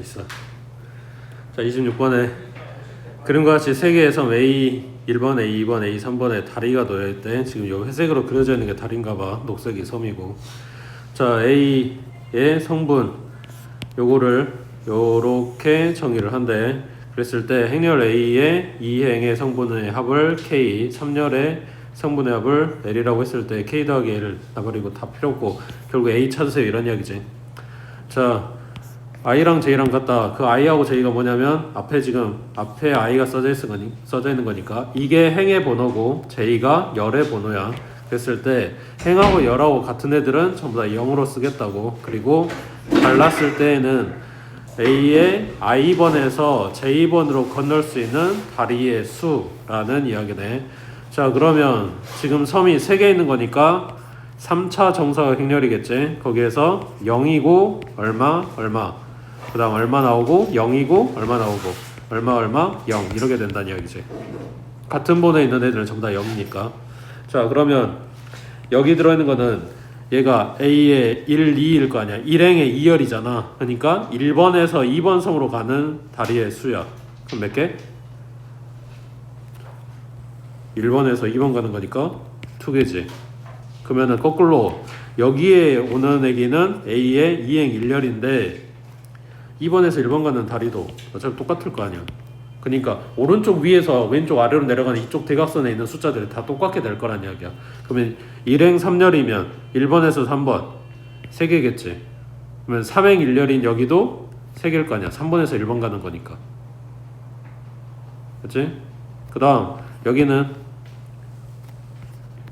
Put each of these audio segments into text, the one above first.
있어. 자, 26번에 그림과 같이 세 개의 섬 A 1번, A 2번, A 3번에 다리가 놓여있을 때 지금 요 회색으로 그려져 있는 게 다리인가봐. 녹색이 섬이고. 자, A의 성분 요거를 요렇게 정의를 한대. 그랬을 때 행렬 A의 2행의 성분의 합을 K, 3열의 성분의 합을 L이라고 했을 때 K 더하기 L을 나버리고 다 필요 없고 결국 A 찾으세요 이런 이야기지. 자, I랑 J랑 같다. 그 I하고 J가 뭐냐면 앞에 I가 써져 있는 거니까 이게 행의 번호고 J가 열의 번호야. 그랬을 때 행하고 열하고 같은 애들은 전부 다 0으로 쓰겠다고. 그리고 달랐을 때에는 A의 I번에서 J번으로 건널 수 있는 다리의 수라는 이야기네. 자, 그러면 지금 섬이 3개 있는 거니까 3차 정사가 행렬이겠지. 거기에서 0이고 얼마 그 다음 얼마 나오고 0이고 얼마 나오고 얼마 0 이렇게 된다는 이야기지. 같은 번호에 있는 애들은 전부 다 0이니까. 자, 그러면 여기 들어있는 거는 얘가 A의 1, 2일 거 아니야. 1행의 2열이잖아. 그러니까 1번에서 2번 섬으로 가는 다리의 수야. 그럼 몇 개? 1번에서 2번 가는 거니까 2개지. 그러면은 거꾸로 여기에 오는 애기는 A의 2행 1열인데 2번에서 1번 가는 다리도 어차피 똑같을 거 아니야. 그러니까 오른쪽 위에서 왼쪽 아래로 내려가는 이쪽 대각선에 있는 숫자들이 다 똑같게 될 거란 이야기야. 그러면 1행 3열이면 1번에서 3번 3개겠지. 그러면 3행 1열인 여기도 3개일 거 아니야. 3번에서 1번 가는 거니까. 그치? 그 다음 여기는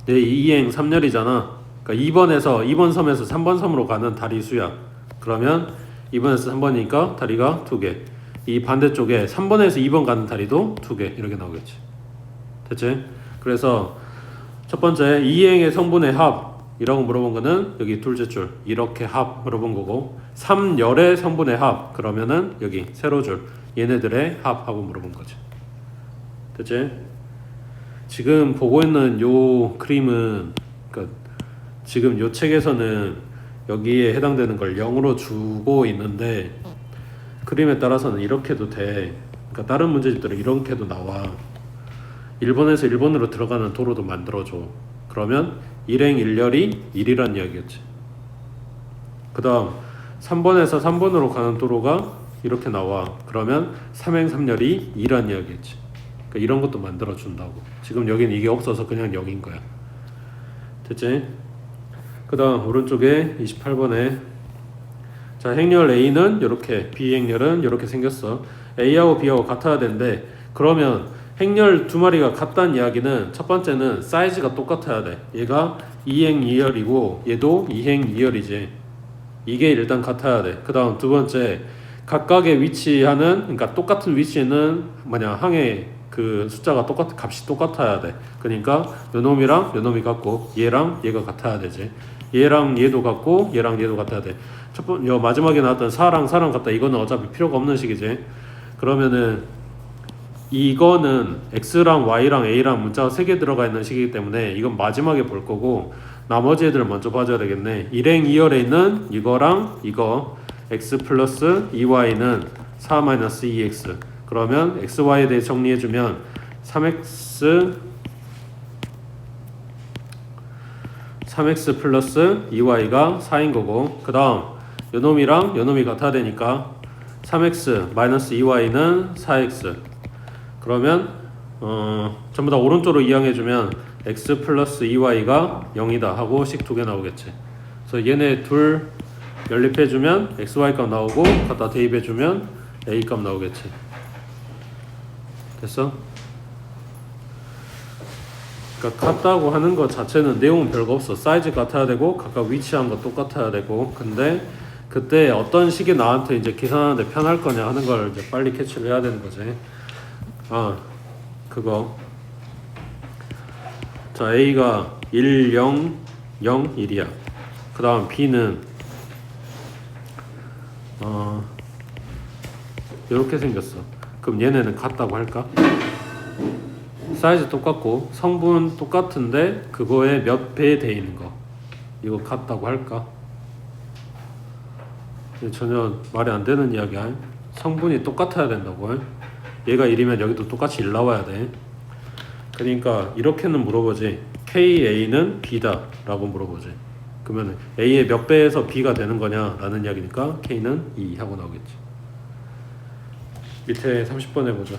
2행 3열이잖아. 그러니까 2번 섬에서 3번 섬으로 가는 다리 수야. 그러면 2번에서 3번이니까 다리가 2개. 이 반대쪽에 3번에서 2번 가는 다리도 2개 이렇게 나오겠지. 됐지? 그래서 첫 번째 2행의 성분의 합이라고 물어본 거는 여기 둘째 줄 이렇게 합 물어본 거고 3열의 성분의 합 그러면은 여기 세로 줄 얘네들의 합하고 물어본 거지. 됐지? 지금 보고 있는 요 그림은 그러니까 지금 요 책에서는 여기에 해당되는 걸 0으로 주고 있는데 그림에 따라서는 이렇게도 돼. 그러니까 다른 문제집들은 이렇게도 나와. 1번에서 1번으로 들어가는 도로도 만들어줘. 그러면 1행 1열이 1이란 이야기였지. 그 다음 3번에서 3번으로 가는 도로가 이렇게 나와. 그러면 3행 3열이 2란 이야기였지. 그러니까 이런 것도 만들어준다고. 지금 여기는 이게 없어서 그냥 0인 거야. 됐지? 그 다음 오른쪽에 28번에 자, 행렬 A는 이렇게, B 행렬은 이렇게 생겼어. A하고 B하고 같아야 되는데 그러면 행렬 두 마리가 같다는 이야기는 첫 번째는 사이즈가 똑같아야 돼. 얘가 2행 2열이고 얘도 2행 2열이지. 이게 일단 같아야 돼. 그 다음 두 번째 각각의 위치하는 그러니까 똑같은 위치에는 만약 항의 그 숫자가 값이 똑같아야 돼. 그러니까 요놈이랑 요놈이 같고 얘랑 얘가 같아야 되지. 얘랑 얘도 같고 얘랑 얘도 같아야 돼. 요 마지막에 나왔던 4랑 같다. 이거는 어차피 필요가 없는 식이지. 그러면은 이거는 X랑 Y랑 A랑 문자가 3개 들어가 있는 식이기 때문에 이건 마지막에 볼 거고 나머지 애들을 먼저 봐줘야 되겠네. 1행 2열에 있는 이거랑 이거 X 플러스 2Y는 4 마이너스 2X 그러면 XY에 대해 정리해주면 3X 플러스 2Y가 4인 거고 그 다음 요놈이랑 요놈이 같아야 되니까 3X 마이너스 2Y는 4X 그러면 전부 다 오른쪽으로 이항해주면 X 플러스 2Y가 0이다 하고 식 2개 나오겠지. 그래서 얘네 둘 연립해주면 XY 값 나오고 갖다 대입해주면 A 값 나오겠지. 됐어? 그러니까 같다고 하는 것 자체는 내용은 별거 없어. 사이즈 같아야 되고 각각 위치한 거 똑같아야 되고 근데 그때 어떤 식이 나한테 이제 계산하는데 편할 거냐 하는 걸 이제 빨리 캐치를 해야 되는 거지. 그거 자 A가 1, 0, 0, 1이야. 그 다음 B는 이렇게 생겼어. 그럼 얘네는 같다고 할까? 사이즈 똑같고 성분 똑같은데 그거에 몇 배 돼 있는 거 이거 같다고 할까? 전혀 말이 안 되는 이야기야. 성분이 똑같아야 된다고. 얘가 1이면 여기도 똑같이 1 나와야 돼. 그러니까 이렇게는 물어보지. KA는 B다 라고 물어보지. 그러면 A의 몇 배에서 B가 되는 거냐 라는 이야기니까 K는 2 하고 나오겠지. 밑에 30번 해보자.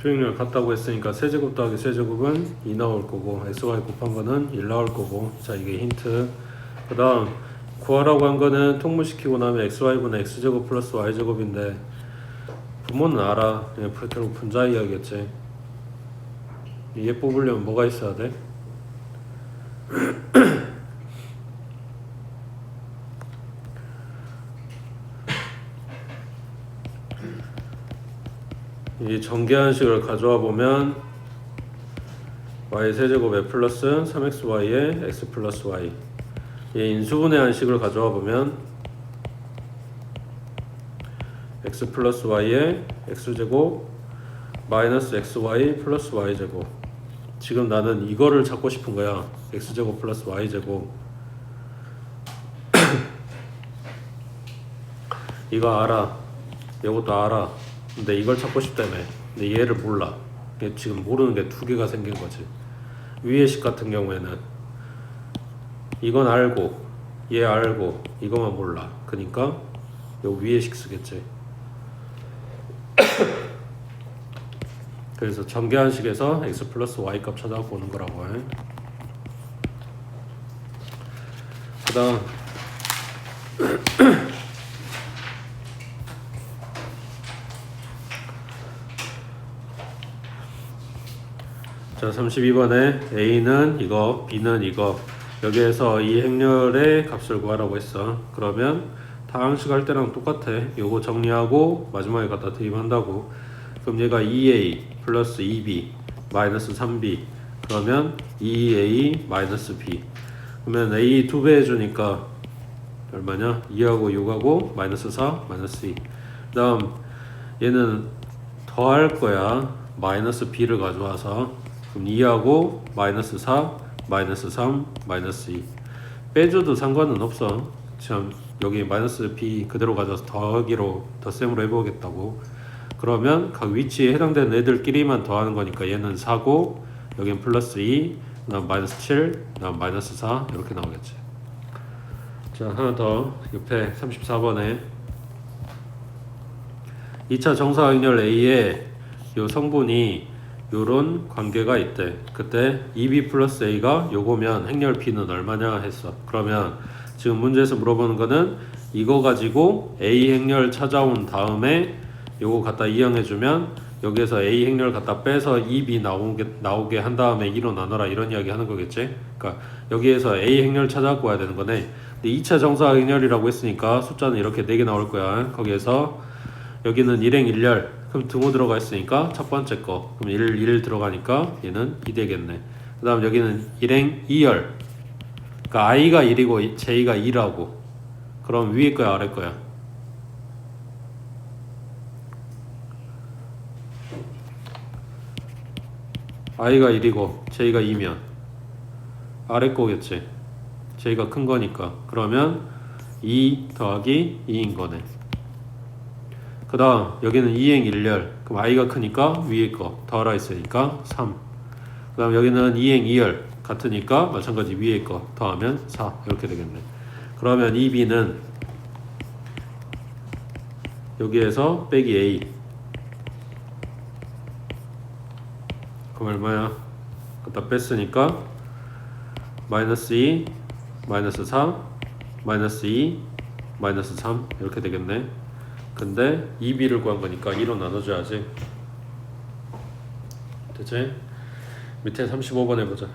투영률 같다고 했으니까 세제곱 더하기 세제곱은 2 나올 거고 xy 곱한 거는 1 나올 거고. 자, 이게 힌트. 그 다음 구하라고 한 거는 통분시키고 나면 xy분의 x제곱 플러스 y제곱인데 부모는 알아. 그냥 결국 분자 이야기겠지. 얘 뽑으려면 뭐가 있어야 돼? 이 전개한식을 가져와 보면 y 세제곱에 플러스 3xy에 x 플러스 y. 이 인수분해 한식을 가져와 보면 x 플러스 y에 x제곱 마이너스 xy 플러스 y제곱. 지금 나는 이거를 찾고 싶은 거야. x제곱 플러스 y제곱. 이거 알아. 이것도 알아. 근데 이걸 찾고 싶다며. 근데 얘를 몰라. 얘 지금 모르는 게 두 개가 생긴 거지. 위의 식 같은 경우에는 이건 알고 얘 알고 이거만 몰라. 그러니까 요 위의 식 쓰겠지. 그래서 전개한식에서 x 플러스 y 값 찾아갖고 오는 거라고 해. 그 다음 자, 32번에 A는 이거, B는 이거. 여기에서 이 행렬의 값을 구하라고 했어. 그러면 다항식 할 때랑 똑같아. 요거 정리하고 마지막에 갖다 대입한다고. 그럼 얘가 2A 플러스 2B 마이너스 3B. 그러면 2A 마이너스 B. 그러면 A 2배 해주니까 얼마냐? 2하고 6하고 마이너스 4 마이너스 2. 그 다음 얘는 더할 거야. 마이너스 B를 가져와서. 그럼 2하고 마이너스 4 마이너스 3 마이너스 2 빼줘도 상관은 없어. 참 여기 마이너스 B 그대로 가져와서 더하기로 덧셈으로 해보겠다고. 그러면 각 위치에 해당되는 애들끼리만 더하는 거니까 얘는 4고 여긴 플러스 2 그다음 마이너스 7 그다음 마이너스 4 이렇게 나오겠지. 자, 하나 더 옆에 34번에 2차 정사각렬 A에 요 성분이 요런 관계가 있대. 그때 2b 플러스 a가 요거면 행렬 b는 얼마냐 했어. 그러면 지금 문제에서 물어보는 거는 이거 가지고 a 행렬 찾아온 다음에 요거 갖다 이항해주면 여기에서 A 행렬 갖다 빼서 2B 나오게 한 다음에 2로 나눠라 이런 이야기 하는 거겠지. 그러니까 여기에서 A 행렬 찾아갖고 와야 되는 거네. 근데 2차 정사 행렬이라고 했으니까 숫자는 이렇게 4개 나올 거야. 거기에서 여기는 일행 1열 그럼 등호 들어가 있으니까 첫 번째 거 그럼 1 들어가니까 얘는 2 되겠네. 그 다음 여기는 일행 2열 그러니까 I가 1이고 J가 2라고 그럼 위에 거야 아래 거야? I가 1이고 J가 2면 아래 거겠지. J가 큰 거니까 그러면 2 더하기 2인 거네. 그 다음 여기는 2행 1열 그럼 I가 크니까 위에 거 더하라 했으니까 3. 그 다음 여기는 2행 2열 같으니까 마찬가지 위에 거 더하면 4 이렇게 되겠네. 그러면 2B는 여기에서 빼기 A 그럼 얼마야? 갖다 뺐으니까 마이너스 2 마이너스 4 마이너스 2 마이너스 3 이렇게 되겠네. 근데 2B를 구한 거니까 2로 나눠줘야지. 됐지? 밑에 35번 해보자.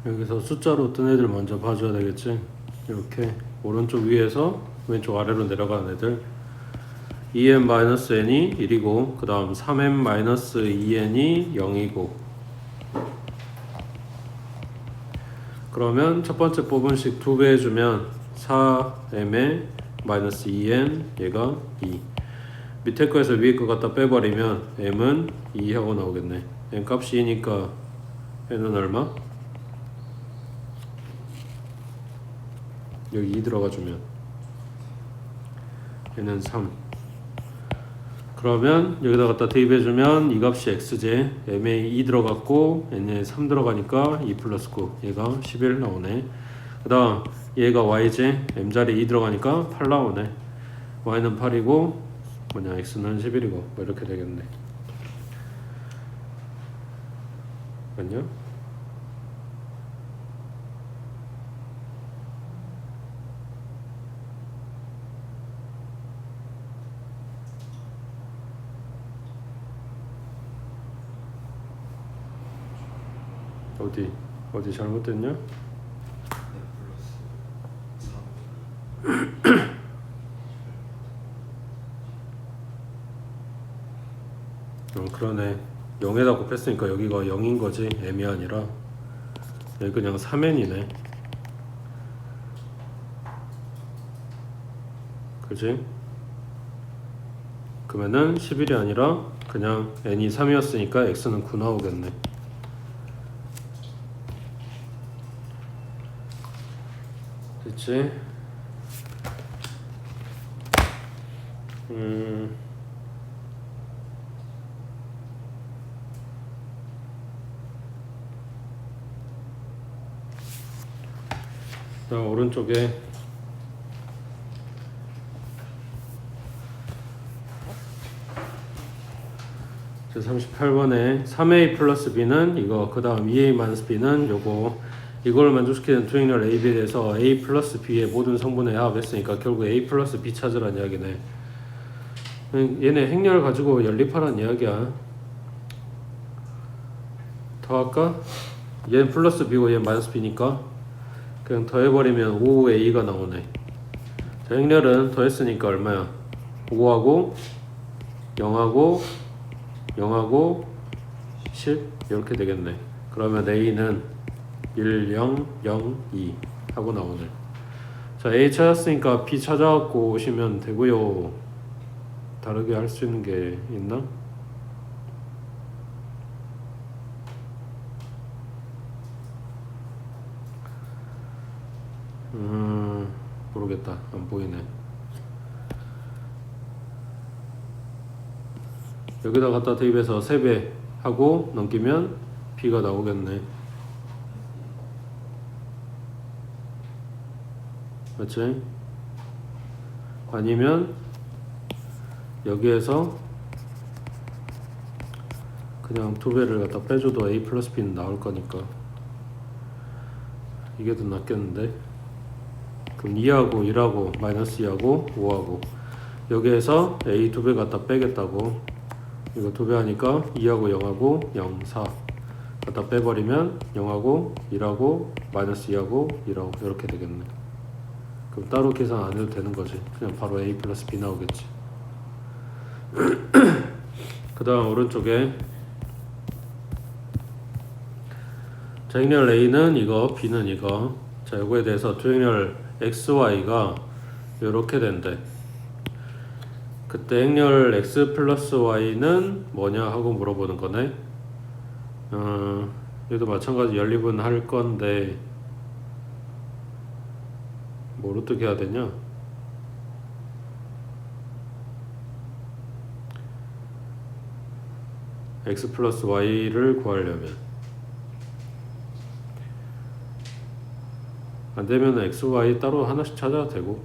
여기서 숫자로 뜬 애들 먼저 봐줘야 되겠지. 이렇게 오른쪽 위에서 왼쪽 아래로 내려가는 애들 2n-n이 1이고 그 다음 3n-2n이 0이고 그러면 첫 번째 뽑은식 2배 해주면 4m에 마이너스 2n 얘가 2 밑에 거에서 위에 거 갖다 빼버리면 m은 2 하고 나오겠네. m 값이 2니까 n은 얼마? 여기 2 들어가주면 얘는 3 그러면 여기다 갖다 대입해주면 이 값이 x제 m에 2 들어갔고 n에 3 들어가니까 2 플러스 9 얘가 11 나오네. 그 다음 얘가 y제 m자리에 2 들어가니까 8 나오네. y는 8이고 뭐냐 x는 11이고 뭐 이렇게 되겠네. 맞냐? 어디 잘못됐냐? 그러네. 0에다 곱했으니까 여기가 0인 거지. m이 아니라 여기 그냥 3n이네. 그지? 그러면은 11이 아니라 그냥 n이 3이었으니까 x는 9 나오겠네. 됐지? 자, 오른쪽에 자, 38번에 3a 플러스 b는 이거, 그 다음 2a 마이너스 b는 요거, 이걸 만족시키는 투행렬 a, b에 대해서 a 플러스 b의 모든 성분의 합했으니까 결국 a 플러스 b 찾으란 이야기네. 얘네 행렬 가지고 연립하란 이야기야. 더할까? 얘는 플러스 b고 얘는 마이너스 b니까 그냥 더해버리면 5a가 나오네. 자, 행렬은 더했으니까 얼마야? 5하고 0하고 0하고 10 이렇게 되겠네. 그러면 a는 1, 0, 0, 2 하고 나오네. 자, a 찾았으니까 b 찾아갖고 오시면 되고요. 다르게 할 수 있는 게 있나? 모르겠다. 안 보이네. 여기다 갖다 대입해서 3배 하고 넘기면 b가 나오겠네. 맞지? 아니면 여기에서 그냥 2배를 갖다 빼줘도 a 플러스 b는 나올 거니까 이게 더 낫겠는데. 그럼 2하고 1하고 마이너스 2하고 5하고 여기에서 a 2배 갖다 빼겠다고. 이거 2배 하니까 2하고 0하고 0, 4 갖다 빼버리면 0하고 1하고 마이너스 2하고 1하고 이렇게 되겠네. 그럼 따로 계산 안 해도 되는 거지. 그냥 바로 a 플러스 b 나오겠지. 그 다음 오른쪽에 자, 행렬 a는 이거, b는 이거. 자, 이거에 대해서 투행렬 xy가 이렇게 된대. 그때 행렬 x 플러스 y는 뭐냐 하고 물어보는 거네. 얘도 마찬가지 연립은 할 건데 뭘 어떻게 해야 되냐? x 플러스 y를 구하려면 안 되면 x, y 따로 하나씩 찾아도 되고.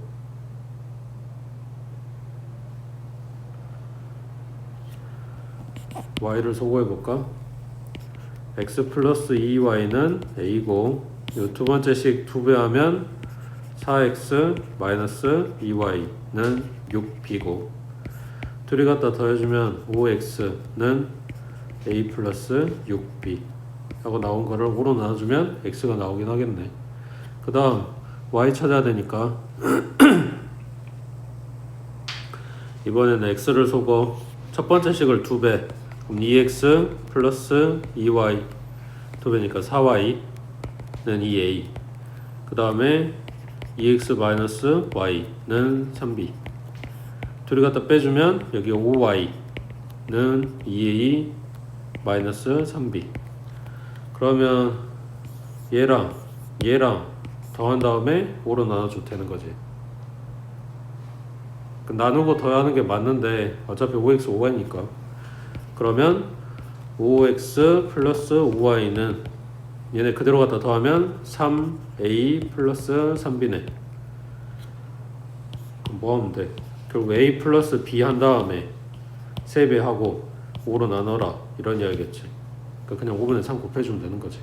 y를 소거해 볼까? x 플러스 2y는 a고, 이 두 번째 식 2배 하면 4x 마이너스 2y는 6b고, 둘이 갖다 더해주면 5x는 a 플러스 6b 하고 나온 거를 5로 나눠주면 x가 나오긴 하겠네. 그 다음 y 찾아야 되니까 이번에는 x를 소거. 첫 번째 식을 2배, 그럼 2x 플러스 2y 2배니까 4y는 2a. 그 다음에 2x 마이너스 y는 3b. 둘이 갖다 빼주면 여기 5y는 2a 마이너스 3b. 그러면 얘랑 더한 다음에 5로 나눠줘도 되는 거지. 나누고 더하는 게 맞는데 어차피 5x 5y니까. 그러면 5x 플러스 5y는 얘네 그대로 갖다 더하면 3a 플러스 3b네. 그럼 뭐 하면 돼? 결국 a 플러스 b 한 다음에 3배 하고 5로 나눠라 이런 이야기겠지. 그러니까 그냥 5분의 3 곱해주면 되는 거지.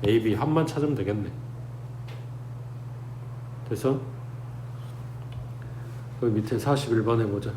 a, b 합만 찾으면 되겠네. 됐어? 그 밑에 41번 해보자.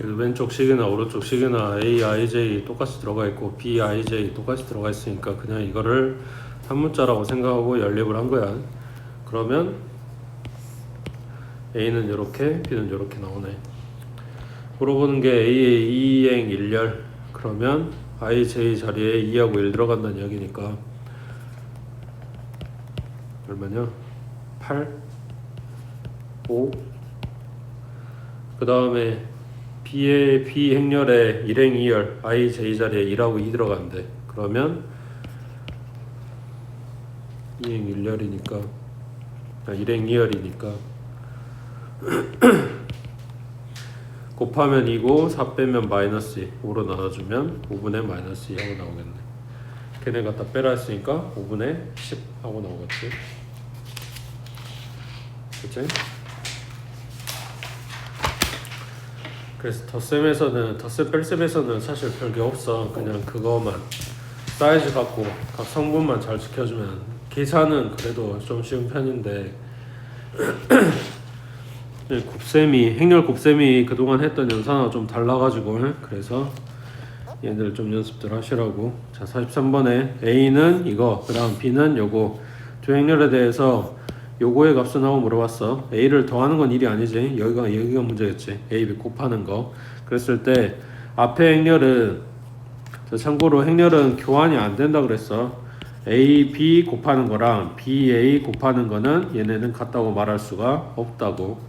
그래서 왼쪽 식이나 오른쪽 식이나 A, IJ 똑같이 들어가 있고 B, IJ 똑같이 들어가 있으니까 그냥 이거를 한 문자라고 생각하고 연립을 한 거야. 그러면 A는 이렇게, B는 이렇게 나오네. 물어보는 게 A의 2행 1열. 그러면 IJ 자리에 2하고 1 들어간다는 이야기니까 얼마냐? 8, 5. 그 다음에 B의 B 행렬에 1행 2열 IJ 자리에 1하고 2 들어간대. 그러면 2행 1열이니까 1행 2열이니까 곱하면 2고 4 빼면 마이너스 2 5로 나눠주면 5분의 마이너스 2 하고 나오겠네. 걔네 갖다 빼라 했으니까 5분의 10 하고 나오겠지. 그치? 그래서 덧셈 뺄셈에서는 사실 별게 없어. 그냥 그거만 사이즈 갖고 각 성분만 잘 지켜주면 계산은 그래도 좀 쉬운 편인데 행렬 곱셈이 그동안 했던 연산하고 좀 달라가지고 그래서 얘들 좀 연습들 하시라고. 자 43번에 A는 이거 그 다음 B는 요거 두 행렬에 대해서 요거의 값은 하고 물어봤어. A를 더하는 건 일이 아니지. 여기가 문제겠지. A, B 곱하는 거. 그랬을 때 앞에 행렬은 참고로 행렬은 교환이 안 된다 그랬어. A, B 곱하는 거랑 B, A 곱하는 거는 얘네는 같다고 말할 수가 없다고.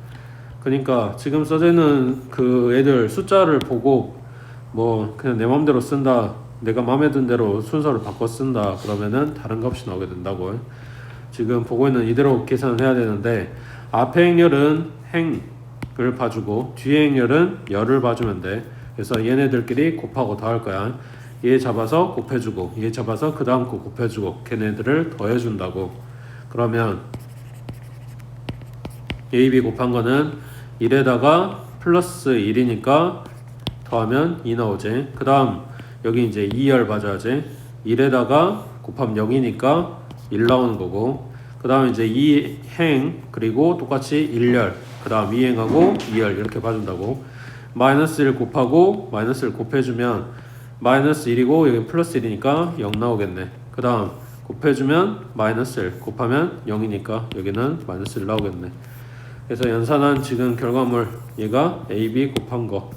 그러니까 지금 써지는 그 애들 숫자를 보고 뭐 그냥 내 맘대로 쓴다, 내가 마음에 든 대로 순서를 바꿔 쓴다 그러면은 다른 값이 나오게 된다고. 지금 보고 있는 이대로 계산을 해야 되는데 앞에 행렬은 행을 봐주고 뒤에 행렬은 열을 봐주면 돼. 그래서 얘네들끼리 곱하고 더할 거야. 얘 잡아서 곱해주고 얘 잡아서 그 다음 거 곱해주고 걔네들을 더해준다고. 그러면 A, B 곱한 거는 1에다가 플러스 1이니까 더하면 2 나오지. 그 다음 여기 이제 2열 봐줘야지. 1에다가 곱하면 0이니까 1 나오는 거고. 그 다음 이제 2행 그리고 똑같이 1열 그 다음 2행하고 2열 이렇게 봐준다고. 마이너스 1 곱하고 마이너스 1 곱해주면 마이너스 1이고 여기 플러스 1이니까 0 나오겠네. 그 다음 곱해주면 마이너스 1 곱하면 0이니까 여기는 마이너스 1 나오겠네. 그래서 연산한 지금 결과물 얘가 A, B 곱한 거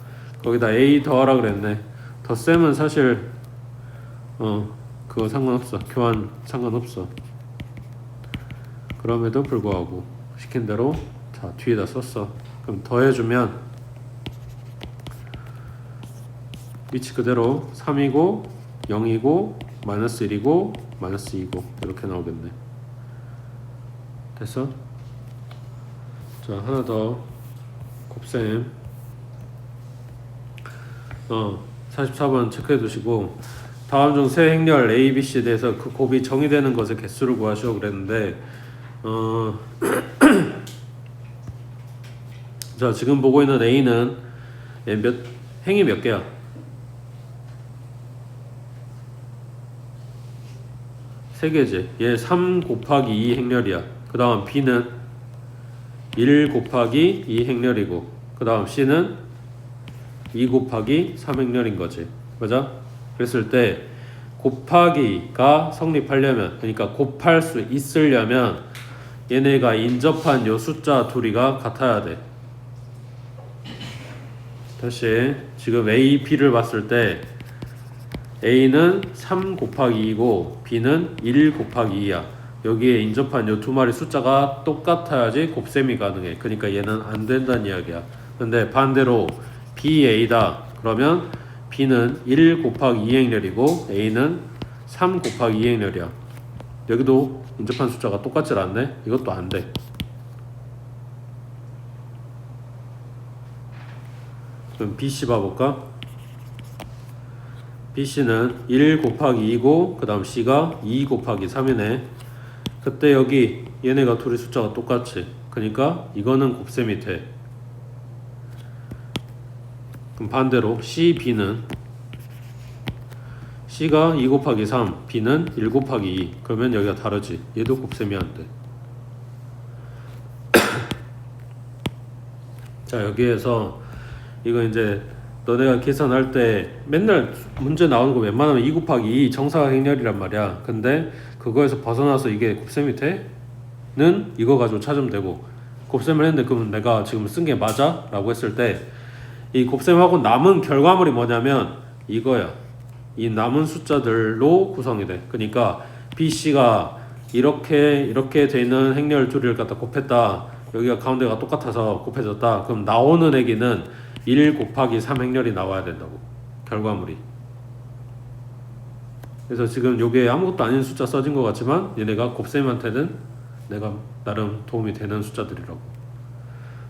거기다 A 더하라 그랬네. 덧셈은 사실 그거 상관없어. 교환 상관없어. 그럼에도 불구하고 시킨 대로 자 뒤에다 썼어. 그럼 더해주면 위치 그대로 3이고 0이고 마이너스 1이고 마이너스 2고 이렇게 나오겠네. 됐어? 자 하나 더 곱셈 44번 체크해 두시고 다음 중 세 행렬 A, B, C에 대해서 그 곱이 정의되는 것의 개수를 구하시오 그랬는데 자 지금 보고 있는 A는 행이 몇 개야? 세 개지. 얘 3 곱하기 2 행렬이야. 그 다음 B는 1 곱하기 2 행렬이고 그 다음 C는 2 곱하기 3 행렬인 거지. 맞아? 그랬을 때 곱하기가 성립하려면 그러니까 곱할 수 있으려면 얘네가 인접한 요 숫자 둘이가 같아야 돼. 다시 지금 A, B를 봤을 때 A는 3 곱하기 2고 B는 1 곱하기 2야. 여기에 인접한 요 두 마리 숫자가 똑같아야지 곱셈이 가능해. 그러니까 얘는 안 된다는 이야기야. 근데 반대로 BA다 그러면 B는 1 곱하기 2행렬이고 A는 3 곱하기 2행렬이야. 여기도 인접한 숫자가 똑같지 않네. 이것도 안 돼. 그럼 BC 봐볼까? BC는 1 곱하기 2고 그 다음 C가 2 곱하기 3이네. 그때 여기 얘네가 둘이 숫자가 똑같지. 그러니까 이거는 곱셈이 돼. 그럼 반대로 C, B는 C가 2 곱하기 3, B는 1 곱하기 2. 그러면 여기가 다르지. 얘도 곱셈이 안 돼. 자 여기에서 이거 이제 너네가 계산할 때 맨날 문제 나오는 거 웬만하면 2 곱하기 2 정사각 행렬이란 말이야. 근데 그거에서 벗어나서 이게 곱셈이 돼? 는 이거 가지고 찾으면 되고, 곱셈을 했는데 그러면 내가 지금 쓴 게 맞아? 라고 했을 때 이 곱셈하고 남은 결과물이 뭐냐면 이거야. 이 남은 숫자들로 구성이 돼. 그러니까 BC가 이렇게 돼 있는 행렬 둘을 갖다 곱했다. 여기가 가운데가 똑같아서 곱해졌다. 그럼 나오는 액이는 1 곱하기 3 행렬이 나와야 된다고. 결과물이. 그래서 지금 요게 아무것도 아닌 숫자 써진 것 같지만 얘네가 곱셈한테는 내가 나름 도움이 되는 숫자들이라고.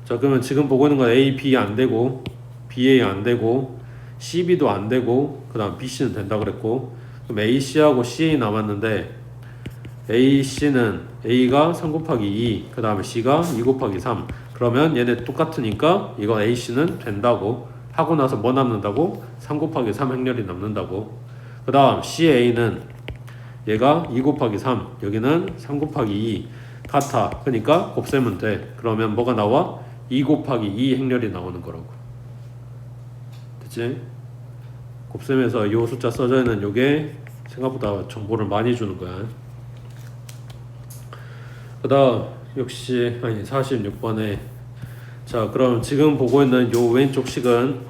자, 그러면 지금 보고 있는 건 A, B 안 되고 BA 안 되고 CB도 안 되고 그 다음 BC는 된다 그랬고, 그럼 AC하고 CA 남았는데 AC는 A가 3 곱하기 2, 그 다음에 C가 2 곱하기 3. 그러면 얘네 똑같으니까 이거 AC는 된다고 하고 나서 뭐 남는다고? 3 곱하기 3 행렬이 남는다고. 그 다음 CA는 얘가 2 곱하기 3, 여기는 3 곱하기 2 같아. 그러니까 곱셈은 돼. 그러면 뭐가 나와? 2 곱하기 2 행렬이 나오는 거라고. 됐지? 곱셈에서 요 숫자 써져 있는 요게 생각보다 정보를 많이 주는 거야. 그 다음 역시 46번에 자, 그럼 지금 보고 있는 요 왼쪽 식은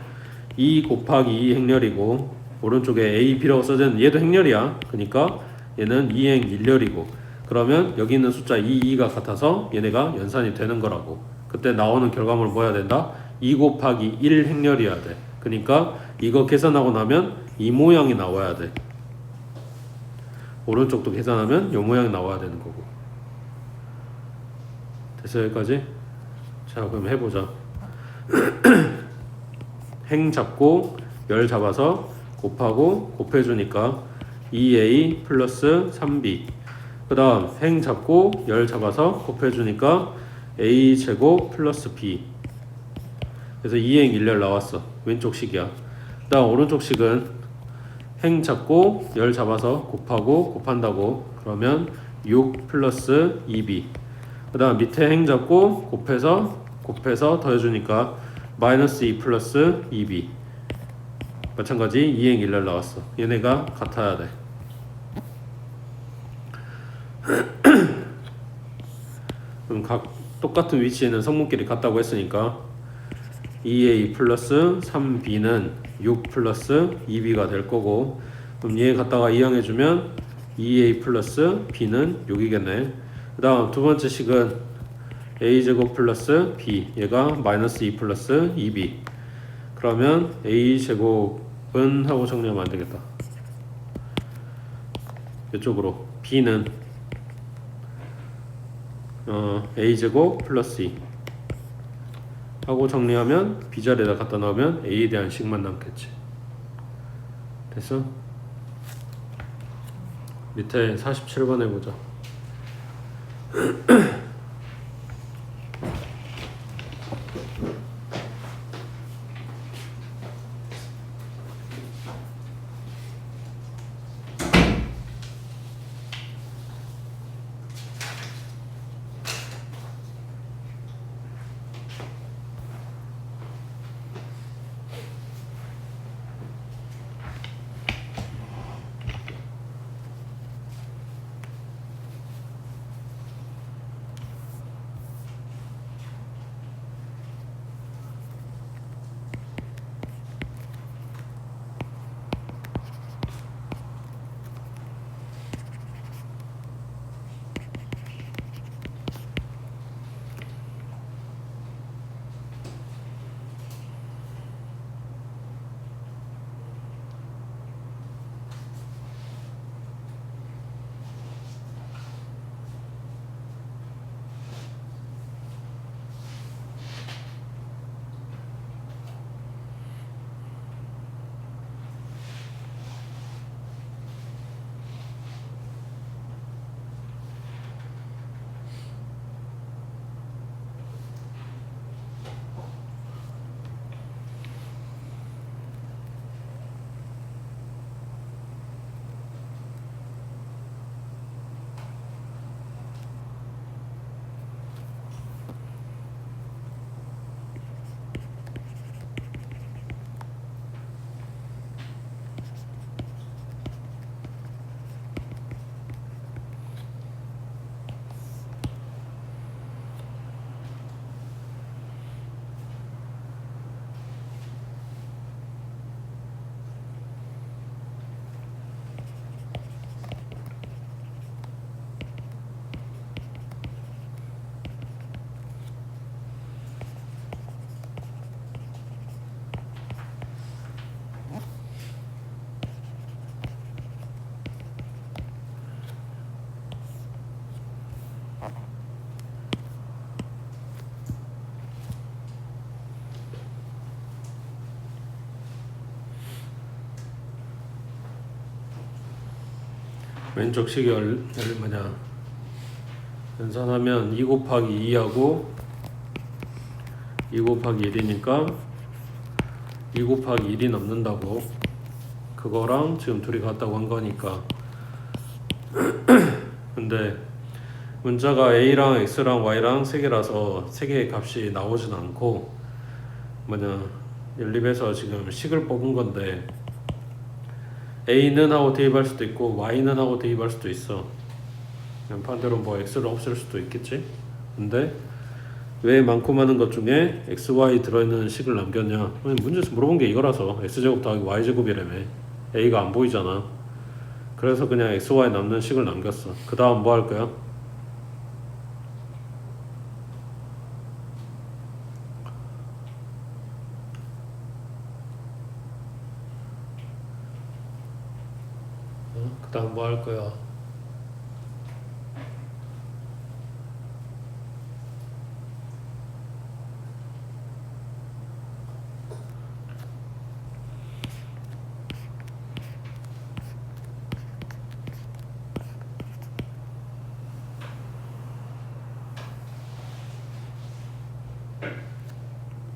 2 곱하기 2 행렬이고 오른쪽에 A, B라고 써져 있는 얘도 행렬이야. 그러니까 얘는 2행 1렬이고, 그러면 여기 있는 숫자 2, 2가 같아서 얘네가 연산이 되는 거라고. 그때 나오는 결과물 뭐 해야 된다? 2 곱하기 1 행렬이어야 돼. 그러니까 이거 계산하고 나면 이 모양이 나와야 돼. 오른쪽도 계산하면 이 모양이 나와야 되는 거고. 됐어 여기까지? 자, 그럼 해보자. 행 잡고 열 잡아서 곱하고 곱해주니까 2A 플러스 3B. 그 다음 행 잡고 열 잡아서 곱해주니까 A 제곱 플러스 B. 그래서 2행 1열 나왔어. 왼쪽 식이야. 그 다음 오른쪽 식은 행 잡고 열 잡아서 곱하고 곱한다고. 그러면 6 플러스 2B. 그 다음 밑에 행 잡고 곱해서 더해주니까 마이너스 2 플러스 2B. 마찬가지 2행 1열 나왔어. 얘네가 같아야 돼. 그럼 각 똑같은 위치에 있는 성분끼리 같다고 했으니까 2A 플러스 3B는 6 플러스 2B가 될 거고, 그럼 얘 갖다가 이항해주면 2A 플러스 B는 6이겠네. 그 다음 두 번째 식은 A제곱 플러스 B, 얘가 마이너스 2 플러스 2B. 그러면 A제곱은 하고 정리하면 안 되겠다. 이쪽으로 B는 A제곱 플러스 2 하고 정리하면 B자리에다 갖다 넣으면 A에 대한 식만 남겠지. 됐어? 밑에 47번 해보자. 왼쪽 식이 뭐냐 연산하면 2 곱하기 2하고 2 곱하기 1이니까 2 곱하기 1이 넘는다고. 그거랑 지금 둘이 같다고 한 거니까. 근데 문자가 A랑 X랑 Y랑 3개라서 3개의 값이 나오진 않고 뭐냐 연립해서 지금 식을 뽑은 건데 A는 하고 대입할 수도 있고 Y는 하고 대입할 수도 있어. 반대로 뭐 X를 없앨 수도 있겠지. 근데 왜 많고 많은 것 중에 X, Y 들어있는 식을 남겼냐. 문제에서 물어본 게 이거라서 X제곱 더하기 Y제곱이라며. A가 안 보이잖아. 그래서 그냥 X, Y 남는 식을 남겼어. 그 다음 뭐 할 거야? 그 다음 뭐 할 거야?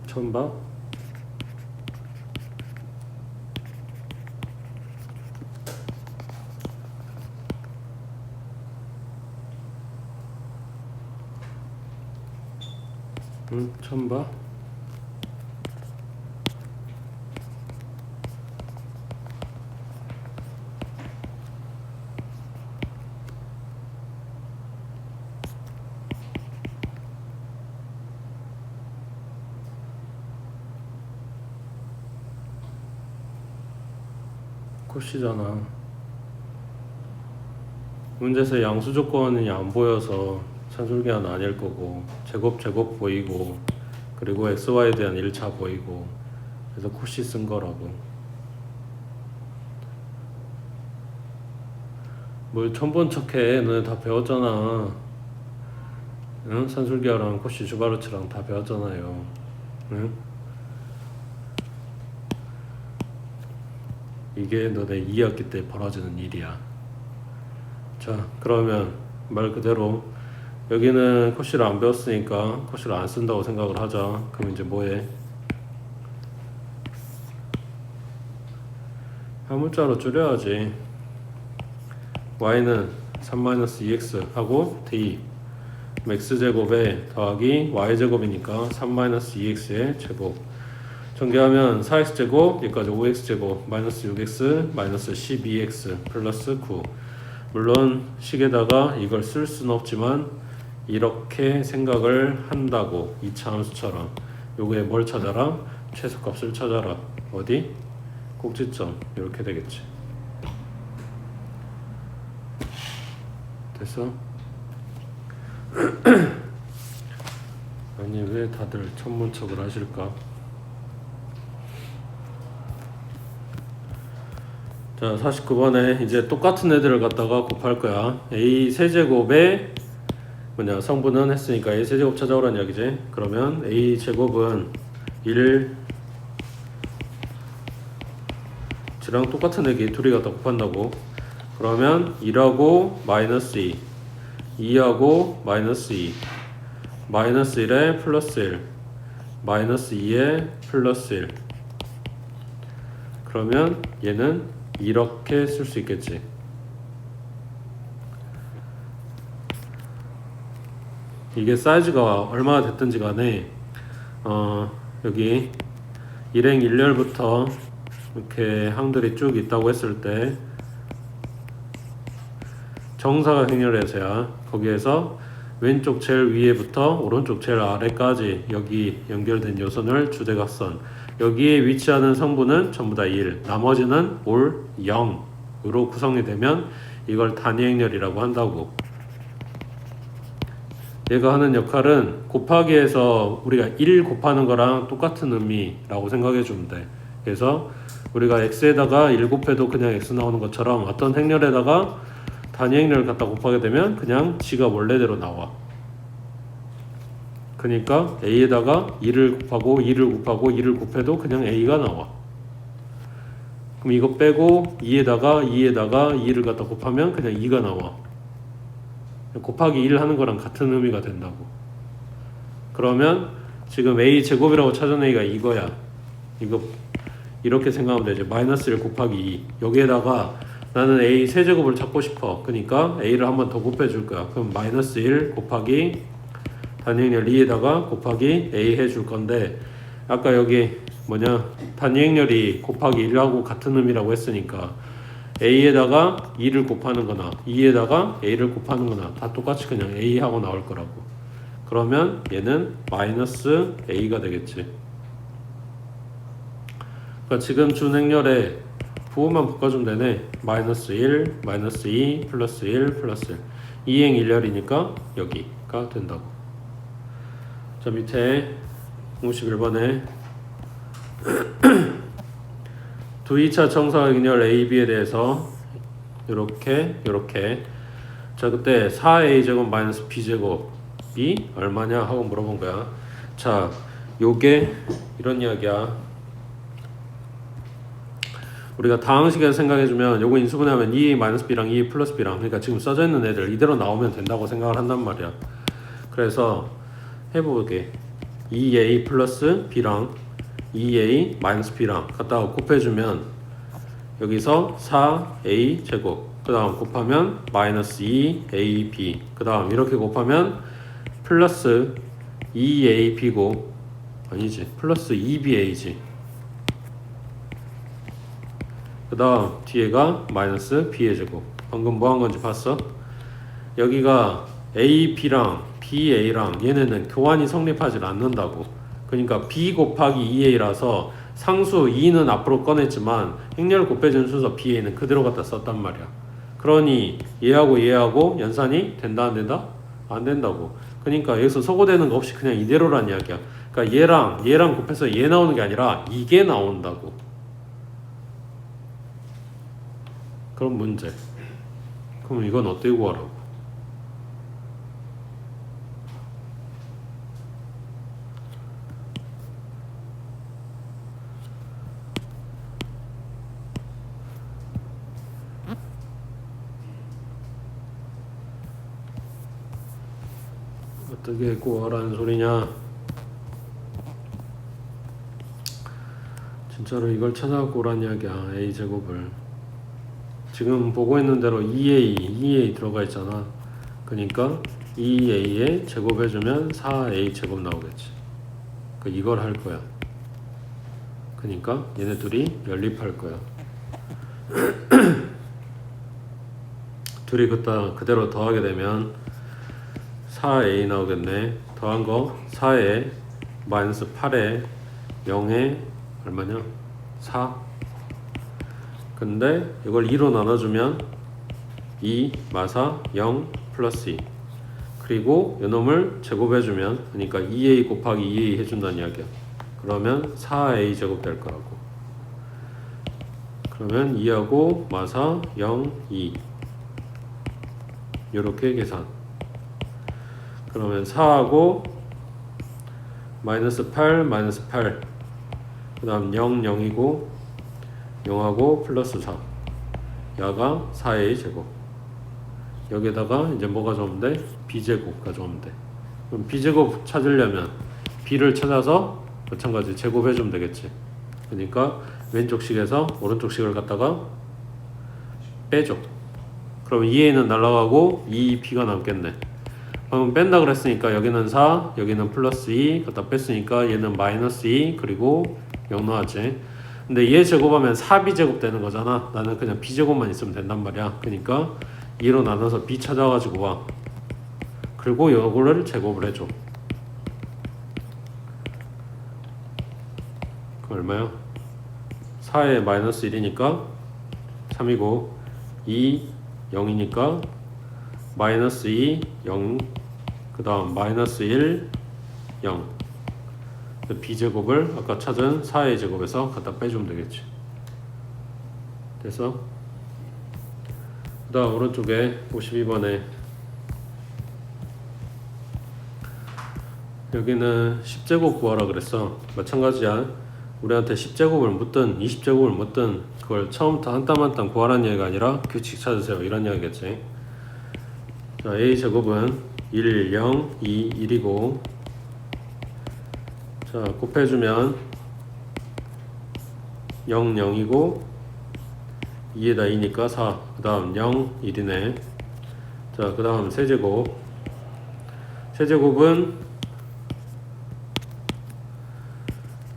처음 봐? 응? 처음 봐? 코시잖아. 문제에서 양수 조건이 안 보여서 산술기하는 아닐 거고 제곱 보이고 그리고 XY에 대한 1차 보이고 그래서 코시 쓴 거라고. 뭘 처음 본 척해. 너네 다 배웠잖아. 응? 산술기하랑 코시 주바르츠랑 다 배웠잖아요. 응? 이게 너네 2학기 때 벌어지는 일이야. 자, 그러면 말 그대로 여기는 코시를 안 배웠으니까 코시를 안 쓴다고 생각을 하자. 그럼 이제 뭐해? 화물자로 줄여야지. y는 3-2x 하고 대입 x제곱에 더하기 y제곱이니까 3-2x의 제곱 전개하면 4x제곱 여기까지 5x제곱 마이너스 6x 마이너스 12x 플러스 9. 물론 식에다가 이걸 쓸 수는 없지만 이렇게 생각을 한다고. 2차 함수처럼 요거에 뭘 찾아라? 최소값을 찾아라. 어디? 꼭지점. 이렇게 되겠지. 됐어? 아니 왜 다들 천문척을 하실까? 자 49번에 이제 똑같은 애들을 갖다가 곱할 거야. A 세제곱에 뭐냐 성분은 했으니까 A 세제곱 찾아오라는 이야기지. 그러면 A 제곱은 1 랑 똑같은 애기 둘이 갖다 곱한다고. 그러면 1하고 마이너스 2 2하고 마이너스 2 마이너스 1에 플러스 1 마이너스 2에 플러스 1. 그러면 얘는 이렇게 쓸 수 있겠지. 이게 사이즈가 얼마나 됐든지 간에 여기 일행 1열부터 이렇게 항들이 쭉 있다고 했을 때 정사각 행렬에서야 거기에서 왼쪽 제일 위에부터 오른쪽 제일 아래까지 여기 연결된 요선을 주대각선 여기에 위치하는 성분은 전부 다 1 나머지는 올 0으로 구성이 되면 이걸 단위 행렬이라고 한다고. 얘가 하는 역할은 곱하기에서 우리가 1 곱하는 거랑 똑같은 의미라고 생각해 주면 돼. 그래서 우리가 x에다가 1 곱해도 그냥 x 나오는 것처럼 어떤 행렬에다가 단위 행렬을 갖다 곱하게 되면 그냥 지가 원래대로 나와. 그러니까 a에다가 2를 곱하고 2를 곱하고 2를 곱해도 그냥 a가 나와. 그럼 이거 빼고 2에다가 2를 갖다 곱하면 그냥 2가 나와. 곱하기 1 하는 거랑 같은 의미가 된다고. 그러면 지금 a 제곱이라고 찾은 a가 이거야. 이거 이렇게 생각하면 되지. 마이너스 1 곱하기 2. 여기에다가 나는 a 세제곱을 찾고 싶어. 그러니까 a를 한 번 더 곱해줄 거야. 그럼 마이너스 1 곱하기 단위행렬 2에다가 곱하기 a 해줄 건데, 아까 여기 단위행렬이 곱하기 1하고 같은 의미라고 했으니까 a에다가 2를 곱하는 거나 2에다가 a를 곱하는 거나 다 똑같이 그냥 a 하고 나올 거라고. 그러면 얘는 마이너스 a가 되겠지. 그러니까 지금 준 행렬에 부호만 바꿔주면 되네. 마이너스 1, 마이너스 2, 플러스 1, 플러스 1. 2행 1렬이니까 여기가 된다고. 자, 밑에 51번에 두 2차 정사각형렬 AB에 대해서 이렇게 자, 그때 4a제곱 마이너스 b제곱이 얼마냐 하고 물어본 거야. 자, 요게 이런 이야기야. 우리가 다항식에서 생각해주면 요거 인수분해하면 2a 마이너스 b랑 2a 플러스 b랑, 그러니까 지금 써져 있는 애들 이대로 나오면 된다고 생각을 한단 말이야. 그래서 해보게. 2a 플러스 b랑 2a 마이너스 b랑 갖다가 곱해주면 여기서 4a 제곱, 그 다음 곱하면 마이너스 2ab, 그 다음 이렇게 곱하면 플러스 2ab고, 아니지, 플러스 2ba지. 그 다음 뒤에가 마이너스 b의 제곱. 방금 뭐 한 건지 봤어? 여기가 ab랑 ba랑 얘네는 교환이 성립하지 않는다고. 그러니까 b 곱하기 2a라서 상수 2는 앞으로 꺼냈지만 행렬 곱해진 순서 ba는 그대로 갖다 썼단 말이야. 그러니 얘하고 연산이 된다 안 된다? 안 된다고. 그러니까 여기서 소거되는 거 없이 그냥 이대로란 이야기야. 그러니까 얘랑 곱해서 얘 나오는 게 아니라 이게 나온다고. 그럼 문제. 그럼 이건 어떻게 구하라고? 어떻게 구하라는 소리냐? 진짜로 이걸 찾아갖고 오란 이야기야. a제곱을. 지금 보고 있는 대로 2a 들어가 있잖아. 그러니까 2a에 제곱해주면 4a 제곱 나오겠지. 그러니까 이걸 할 거야. 그러니까 얘네 둘이 연립할 거야. 둘이 그대로 더하게 되면 4a 나오겠네. 더한 거 4에 마이너스 8에 0에 얼마냐? 4. 근데 이걸 2로 나눠주면 2 마사 0 플러스 2. 그리고 이놈을 제곱해주면, 그러니까 2a 곱하기 2a 해준다는 이야기야. 그러면 4a 제곱 될 거라고. 그러면 2하고 마사 0, 2 요렇게 계산. 그러면 4하고 마이너스 8 마이너스 8, 그 다음 0 0이고 0하고 플러스 4, 야가 4a 제곱. 여기다가 이제 뭐가 좋으면 돼? b제곱 가져오면 돼. 그럼 b제곱 찾으려면 b를 찾아서 마찬가지 제곱해주면 되겠지. 그러니까 왼쪽 식에서 오른쪽 식을 갖다가 빼줘. 그럼 2a는 날아가고 2b가 남겠네. 그럼 뺀다 그랬으니까 여기는 4, 여기는 플러스 2 갖다 뺐으니까 얘는 마이너스 2, 그리고 0 나왔지. 근데 얘 제곱하면 4b 제곱 되는 거잖아. 나는 그냥 b 제곱만 있으면 된단 말이야. 그러니까 2로 나눠서 b 찾아가지고 와. 그리고 요거를 제곱을 해줘. 그럼 얼마야? 4에 마이너스 1이니까 3이고 2, 0이니까 마이너스 2, 0, 그 다음 마이너스 1, 0. b제곱을 아까 찾은 4의 제곱에서 갖다 빼주면 되겠지. 됐어? 그 다음 오른쪽에 52번에 여기는 10제곱 구하라 그랬어. 마찬가지야. 우리한테 10제곱을 묻든 20제곱을 묻든 그걸 처음부터 한 땀 한 땀 구하라는 얘기가 아니라 규칙 찾으세요 이런 이야기겠지. 자, a제곱은 1, 0, 2, 1이고 자 곱해주면 0, 0이고 2에다 2니까 4 그 다음 0, 1이네. 자 그 다음 세제곱 세제곱은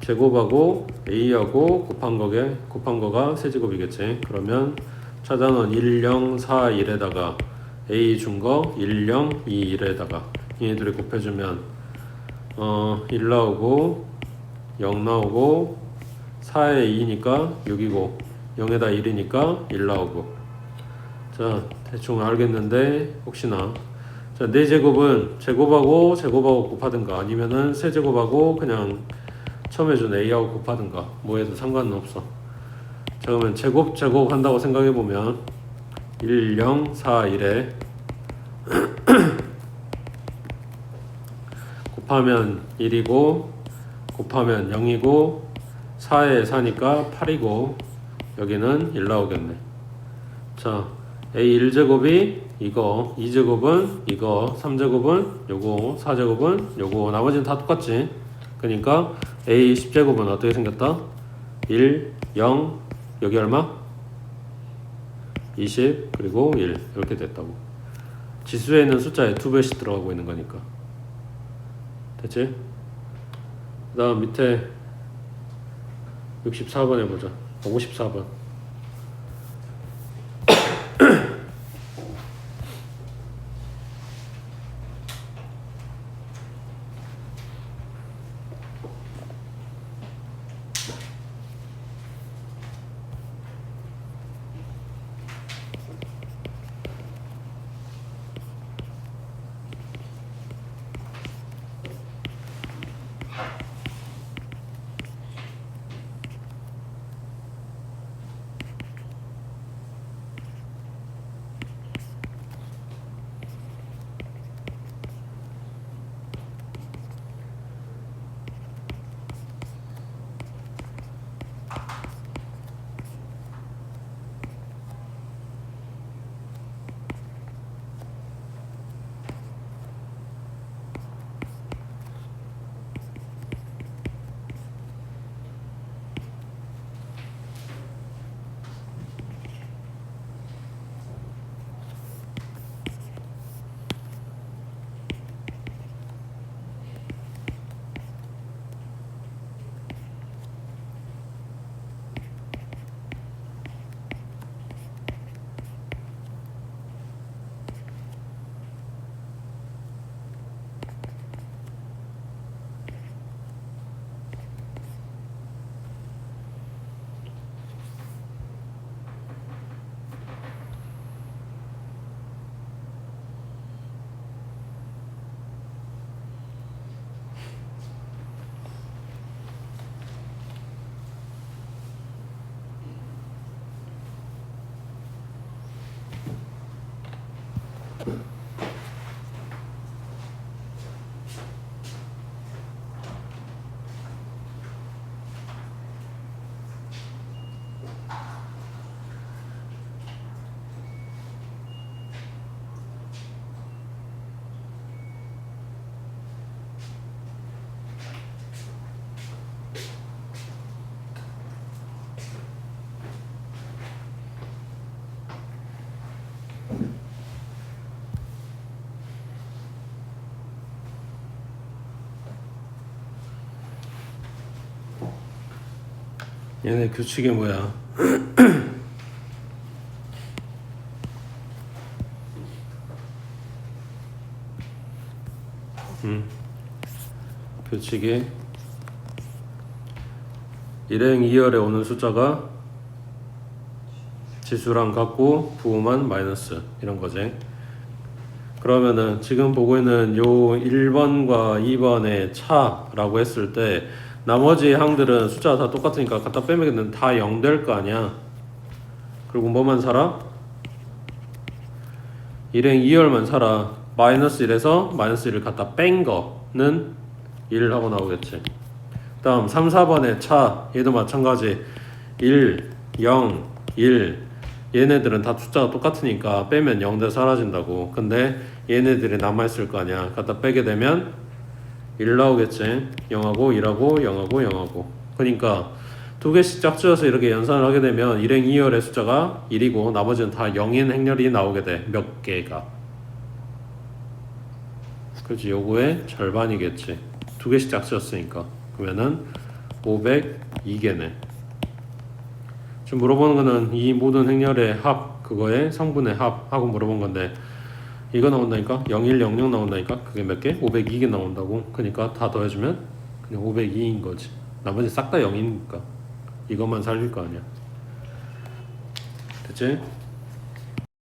제곱하고 a하고 곱한 거가 세제곱이겠지. 그러면 차단원 1, 0, 4, 1에다가 a 준 거 1, 0, 2, 1에다가 얘네들이 곱해주면 1 나오고 0 나오고 4에 2니까 6이고 0에다 1이니까 1 나오고. 자 대충 알겠는데 혹시나 자 4제곱은 제곱하고 곱하든가 아니면은 세제곱하고 그냥 처음에 준 a하고 곱하든가 뭐 해도 상관은 없어. 자 그러면 제곱 한다고 생각해보면 1, 0, 4, 1에 곱하면 1이고 곱하면 0이고 4에 4니까 8이고 여기는 1 나오겠네. 자 a 1제곱이 이거 2제곱은 이거 3제곱은 요거 4제곱은 요거 나머지는 다 똑같지. 그러니까 a 10제곱은 어떻게 생겼다? 1, 0 여기 얼마? 20 그리고 1 이렇게 됐다고. 지수에 있는 숫자에 2배씩 들어가고 있는 거니까. 됐지? 그 다음 밑에 64번 해보자. 54번. 얘네 규칙이 뭐야? 규칙이 일행 2열에 오는 숫자가 지수랑 같고 부호만 마이너스 이런 거지. 그러면은 지금 보고 있는 요 1번과 2번의 차라고 했을 때 나머지 항들은 숫자가 다 똑같으니까 갖다 빼면 다 0 될 거 아니야. 그리고 뭐만 살아? 일행 2열만 살아. 마이너스 1에서 마이너스 1을 갖다 뺀 거는 1 하고 나오겠지. 다음 3, 4번의 차 얘도 마찬가지 1, 0, 1 얘네들은 다 숫자가 똑같으니까 빼면 0대 사라진다고. 근데 얘네들이 남아있을 거 아니야. 갖다 빼게 되면 1 나오겠지. 0하고 1하고 0하고 0하고. 그러니까 두 개씩 짝지어서 이렇게 연산을 하게 되면 일행 2열의 숫자가 1이고 나머지는 다 0인 행렬이 나오게 돼. 몇 개가. 그렇지. 요거의 절반이겠지. 두 개씩 짝지었으니까. 그러면은 502개네. 지금 물어보는 거는 이 모든 행렬의 합, 그거의 성분의 합하고 물어본 건데 이거 나온다니까? 0100 나온다니까? 그게 몇 개? 502개 나온다고. 그러니까 다 더해주면 그냥 502인 거지. 나머지 싹 다 0이니까 이것만 살릴 거 아니야. 됐지?